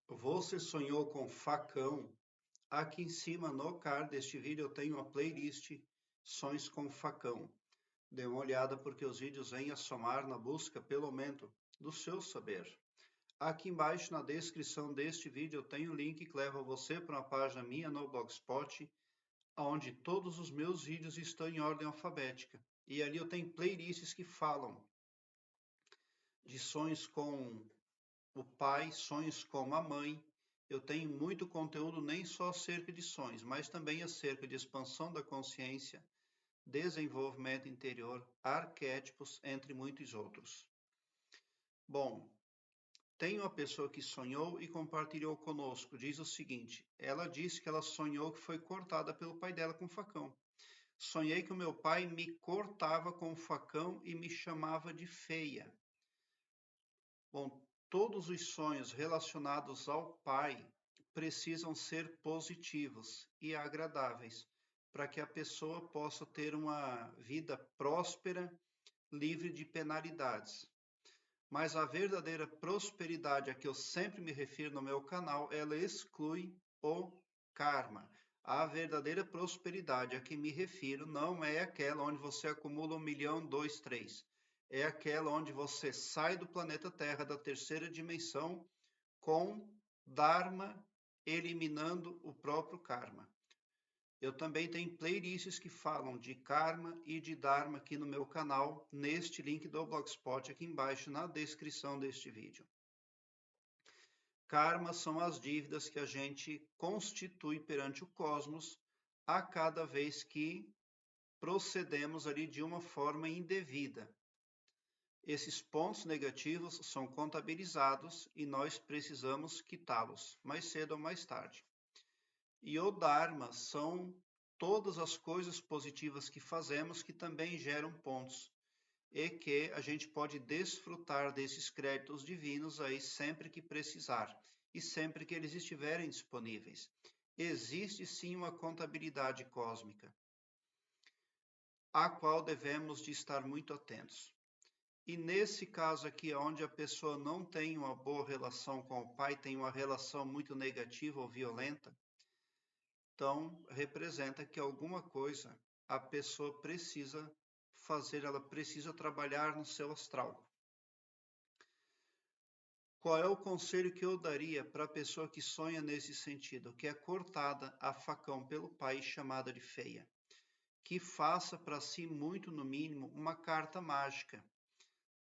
Você sonhou com facão? Aqui em cima no card deste vídeo eu tenho uma playlist Sonhos com Facão. Dê uma olhada porque os vídeos vêm a somar na busca pelo aumento do seu saber. Aqui embaixo na descrição deste vídeo eu tenho um link que leva você para uma página minha no Blogspot, onde todos os meus vídeos estão em ordem alfabética. E ali eu tenho playlists que falam de sonhos com o pai, sonhos com a mãe. Eu tenho muito conteúdo nem só acerca de sonhos, mas também acerca de expansão da consciência, desenvolvimento interior, arquétipos, entre muitos outros. Bom, tem uma pessoa que sonhou e compartilhou conosco. Diz o seguinte: ela disse que ela sonhou que foi cortada pelo pai dela com um facão. Sonhei que o meu pai me cortava com um facão e me chamava de feia. Bom, todos os sonhos relacionados ao pai precisam ser positivos e agradáveis para que a pessoa possa ter uma vida próspera, livre de penalidades. Mas a verdadeira prosperidade a que eu sempre me refiro no meu canal, ela exclui o karma. A verdadeira prosperidade a que me refiro não é aquela onde você acumula 1 milhão, 2, 3. É aquela onde você sai do planeta Terra, da terceira dimensão, com Dharma, eliminando o próprio karma. Eu também tenho playlists que falam de karma e de dharma aqui no meu canal, neste link do Blogspot aqui embaixo na descrição deste vídeo. Karma são as dívidas que a gente constitui perante o cosmos a cada vez que procedemos ali de uma forma indevida. Esses pontos negativos são contabilizados e nós precisamos quitá-los, mais cedo ou mais tarde. E o Dharma são todas as coisas positivas que fazemos que também geram pontos e que a gente pode desfrutar desses créditos divinos aí sempre que precisar e sempre que eles estiverem disponíveis. Existe sim uma contabilidade cósmica, à qual devemos de estar muito atentos. E nesse caso aqui, onde a pessoa não tem uma boa relação com o pai, tem uma relação muito negativa ou violenta, então representa que alguma coisa a pessoa precisa fazer, ela precisa trabalhar no seu astral. Qual é o conselho que eu daria para a pessoa que sonha nesse sentido, que é cortada a facão pelo pai, chamada de feia? Que faça para si, muito no mínimo, uma carta mágica.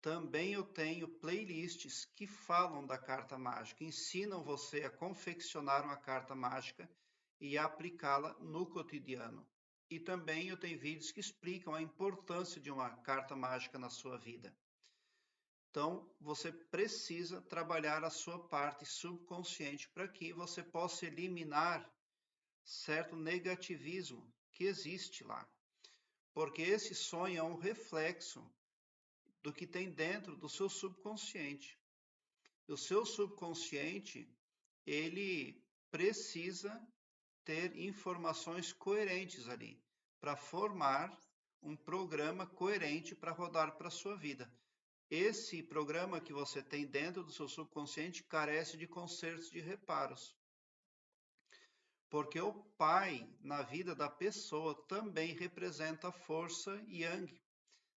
Também eu tenho playlists que falam da carta mágica, ensinam você a confeccionar uma carta mágica e aplicá-la no cotidiano. E também eu tenho vídeos que explicam a importância de uma carta mágica na sua vida. Então, você precisa trabalhar a sua parte subconsciente para que você possa eliminar certo negativismo que existe lá. Porque esse sonho é um reflexo do que tem dentro do seu subconsciente. O seu subconsciente, ele precisa ter informações coerentes ali para formar um programa coerente para rodar para a sua vida. Esse programa que você tem dentro do seu subconsciente carece de consertos de reparos. Porque o pai, na vida da pessoa, também representa a força Yang.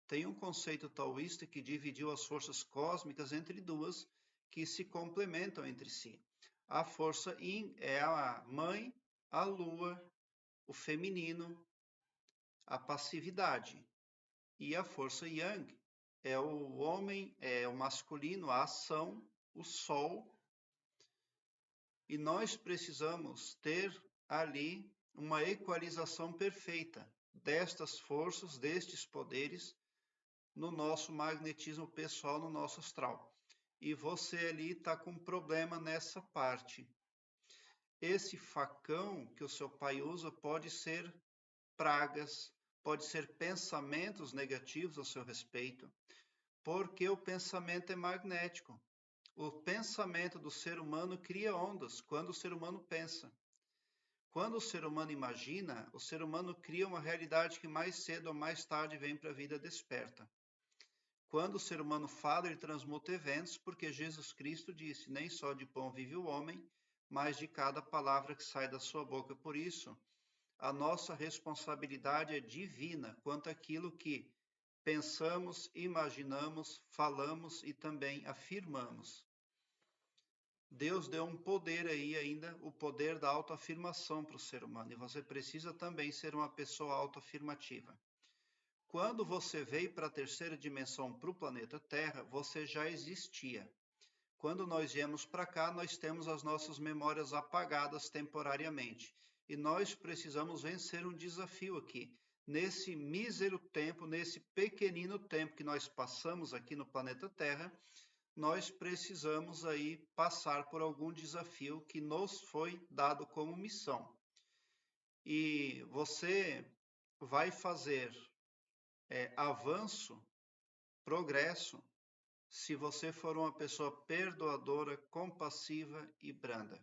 Tem um conceito taoísta que dividiu as forças cósmicas entre duas que se complementam entre si. A força Yin é a mãe, a lua, o feminino, a passividade. E a força Yang é o homem, é o masculino, a ação, o sol. E nós precisamos ter ali uma equalização perfeita destas forças, destes poderes, no nosso magnetismo pessoal, no nosso astral. E você ali está com problema nessa parte. Esse facão que o seu pai usa pode ser pragas, pode ser pensamentos negativos a seu respeito, porque o pensamento é magnético. O pensamento do ser humano cria ondas quando o ser humano pensa. Quando o ser humano imagina, o ser humano cria uma realidade que mais cedo ou mais tarde vem para a vida desperta. Quando o ser humano fala, ele transmuta eventos, porque Jesus Cristo disse: nem só de pão vive o homem, mas de cada palavra que sai da sua boca. Por isso, a nossa responsabilidade é divina quanto àquilo que pensamos, imaginamos, falamos e também afirmamos. Deus deu um poder aí ainda, o poder da autoafirmação para o ser humano, e você precisa também ser uma pessoa autoafirmativa. Quando você veio para a terceira dimensão, para o planeta Terra, você já existia. Quando nós viemos para cá, nós temos as nossas memórias apagadas temporariamente. E nós precisamos vencer um desafio aqui. Nesse mísero tempo, nesse pequenino tempo que nós passamos aqui no planeta Terra, nós precisamos aí passar por algum desafio que nos foi dado como missão. E você vai fazer avanço, progresso, se você for uma pessoa perdoadora, compassiva e branda.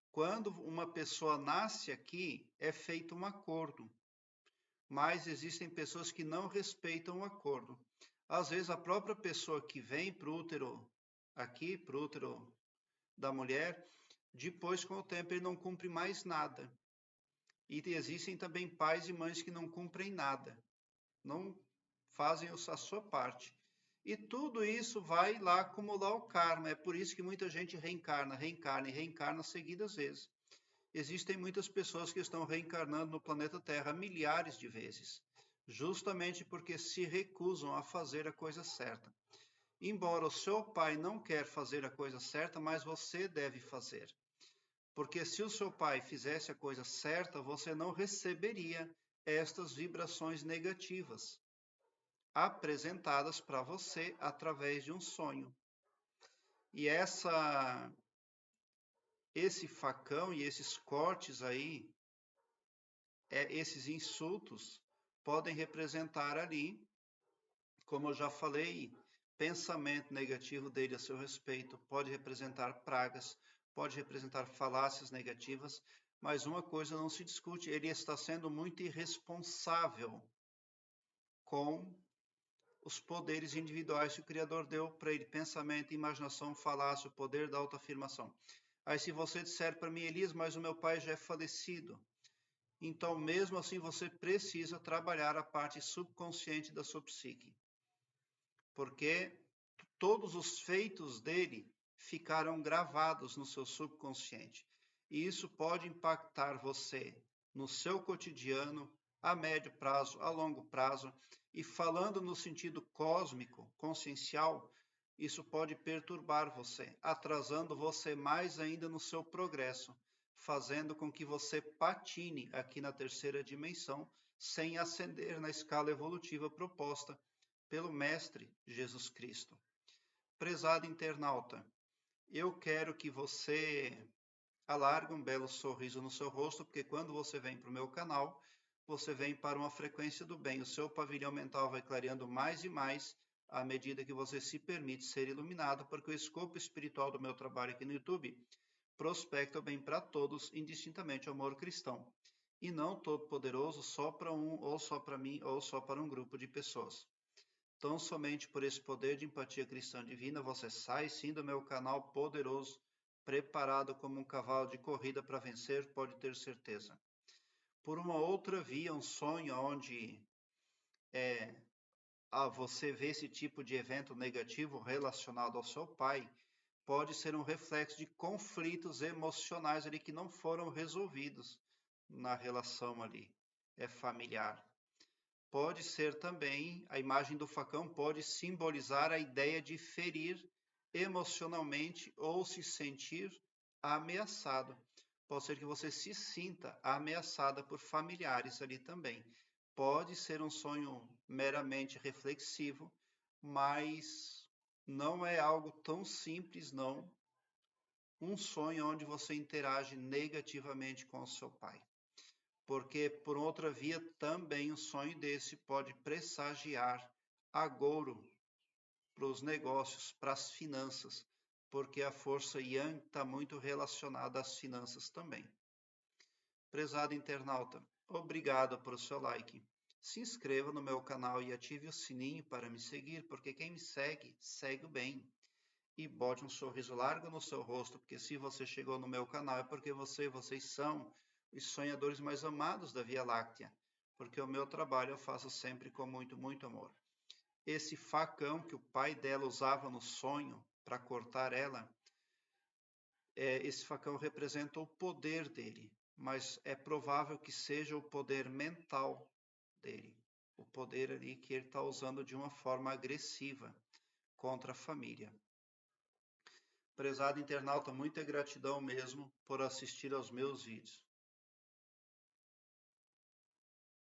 Quando uma pessoa nasce aqui, é feito um acordo, mas existem pessoas que não respeitam o acordo. Às vezes, a própria pessoa que vem para o útero, aqui, para o útero da mulher, depois, com o tempo, ele não cumpre mais nada. E existem também pais e mães que não cumprem nada, não fazem a sua parte. E tudo isso vai lá acumular o karma. É por isso que muita gente reencarna, reencarna e reencarna seguidas vezes. Existem muitas pessoas que estão reencarnando no planeta Terra milhares de vezes, justamente porque se recusam a fazer a coisa certa. Embora o seu pai não quer fazer a coisa certa, mas você deve fazer. Porque se o seu pai fizesse a coisa certa, você não receberia estas vibrações negativas apresentadas para você através de um sonho. E esse facão e esses cortes aí, esses insultos, podem representar ali, como eu já falei, pensamento negativo dele a seu respeito, pode representar pragas, pode representar falácias negativas, mas uma coisa não se discute, ele está sendo muito irresponsável com os poderes individuais que o Criador deu para ele, pensamento, imaginação, falácia, o poder da autoafirmação. Aí se você disser para mim, Elias, mas o meu pai já é falecido, então mesmo assim você precisa trabalhar a parte subconsciente da sua psique, porque todos os feitos dele ficaram gravados no seu subconsciente, e isso pode impactar você no seu cotidiano, a médio prazo, a longo prazo, e falando no sentido cósmico, consciencial, isso pode perturbar você, atrasando você mais ainda no seu progresso, fazendo com que você patine aqui na terceira dimensão, sem ascender na escala evolutiva proposta pelo Mestre Jesus Cristo. Prezado internauta, eu quero que você alargue um belo sorriso no seu rosto, porque quando você vem para o meu canal, você vem para uma frequência do bem. O seu pavilhão mental vai clareando mais e mais à medida que você se permite ser iluminado, porque o escopo espiritual do meu trabalho aqui no YouTube prospecta o bem para todos, indistintamente o amor cristão, e não todo poderoso só para um, ou só para mim, ou só para um grupo de pessoas. Tão somente por esse poder de empatia cristã divina, você sai sim do meu canal poderoso, preparado como um cavalo de corrida para vencer, pode ter certeza. Por uma outra via, um sonho onde você vê esse tipo de evento negativo relacionado ao seu pai, pode ser um reflexo de conflitos emocionais ali que não foram resolvidos na relação ali, familiar. Pode ser também, a imagem do facão pode simbolizar a ideia de ferir emocionalmente ou se sentir ameaçado. Pode ser que você se sinta ameaçada por familiares ali também. Pode ser um sonho meramente reflexivo, mas não é algo tão simples, não. Um sonho onde você interage negativamente com o seu pai. Porque, por outra via, também um sonho desse pode pressagiar agouro para os negócios, para as finanças, porque a força Yang está muito relacionada às finanças também. Prezado internauta, obrigado por seu like. se inscreva no meu canal e ative o sininho para me seguir, porque quem me segue, segue o bem. E bote um sorriso largo no seu rosto, porque se você chegou no meu canal é porque vocês são os sonhadores mais amados da Via Láctea, porque o meu trabalho eu faço sempre com muito, muito amor. Esse facão que o pai dela usava no sonho para cortar ela, esse facão representa o poder dele, mas é provável que seja o poder mental dele, o poder ali que ele está usando de uma forma agressiva contra a família. Prezado internauta, muita gratidão mesmo por assistir aos meus vídeos.